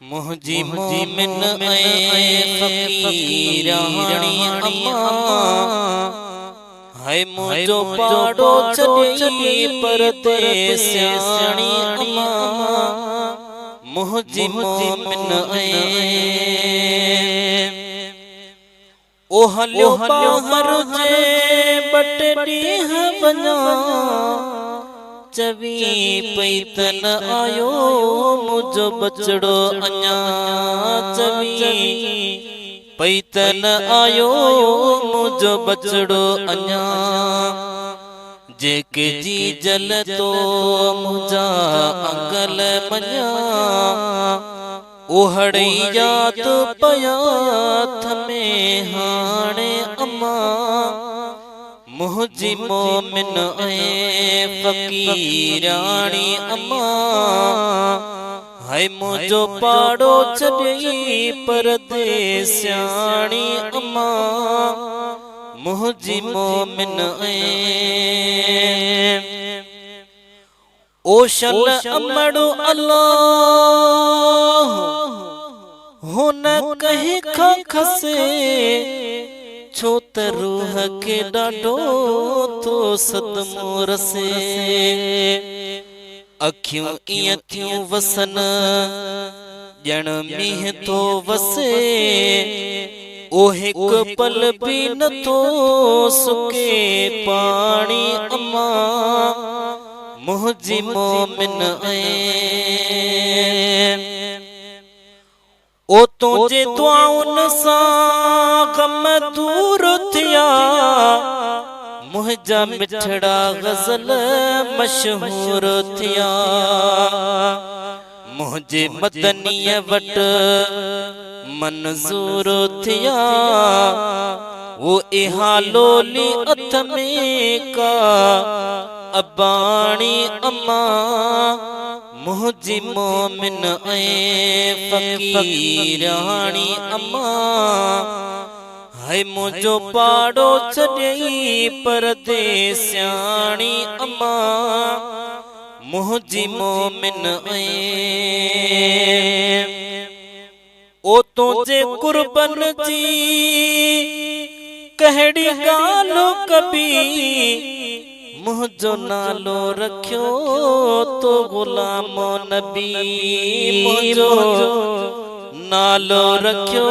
मुझी मोमिन फकीरानी अम्मा है मुझो पाड़ो चली परदेसियानी अम्मा मुझी मोमिन ओ हलो बाहर जे बटड़ी है बना चवी पैतन आयो मुझो बचड़ो अञा चवी पैतन आयो मुझो बचड़ो अञा जेके जी जल तो मुझा अंगल मञा ओहड़ी याद पया थमे हाणे अम्मा मुझी मोमिन फकीरानी अम्मा है मुझो पाड़ो चढ़ी परदेसियानी अम्मा मुझी मोमिन ओशल अमड़ो अल्लाह हुन कहीं खा खसे छो त रूह के डाडो तो सदमो रसे अखियों इं थियूं वसन जण मीह तो वसे ओ हिक पल भी न तो सुके पानी अम्मा मुझी मोमिन ओ तुझे दुआउन सा गम दूर थिया मुझा मिठड़ा गजल मशहूर थिया मुझे मदनीय वट मंजूर थिया वो इहा लोली अथ में का अबाणी अम्मा मुझी मोमिन फकीरानी अम्मा है मुझो पाड़ो चढ़ी परदेसियानी अम्मा मुझी मोमिन ओ तुझे कुर्बन जी कहड़ी गालो कभी मुझो नालो रखियो तो गुलामो नबी मुझो नालो रखियो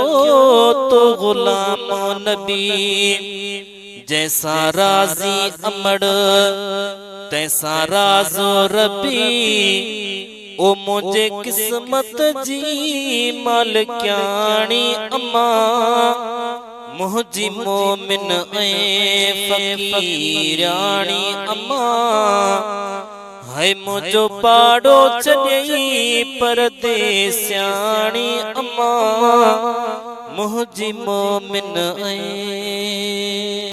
तो गुलामो नबी जैसा राजी अमड़ तैसा राजो रबी ओ मुझे किस्मत जी मालिकानी अम्मा मुझी मोमिन फकीरानी अम्मा है मुझो पाड़ो चढ़ी परदेसियानी अम्मा मुझी मोमिन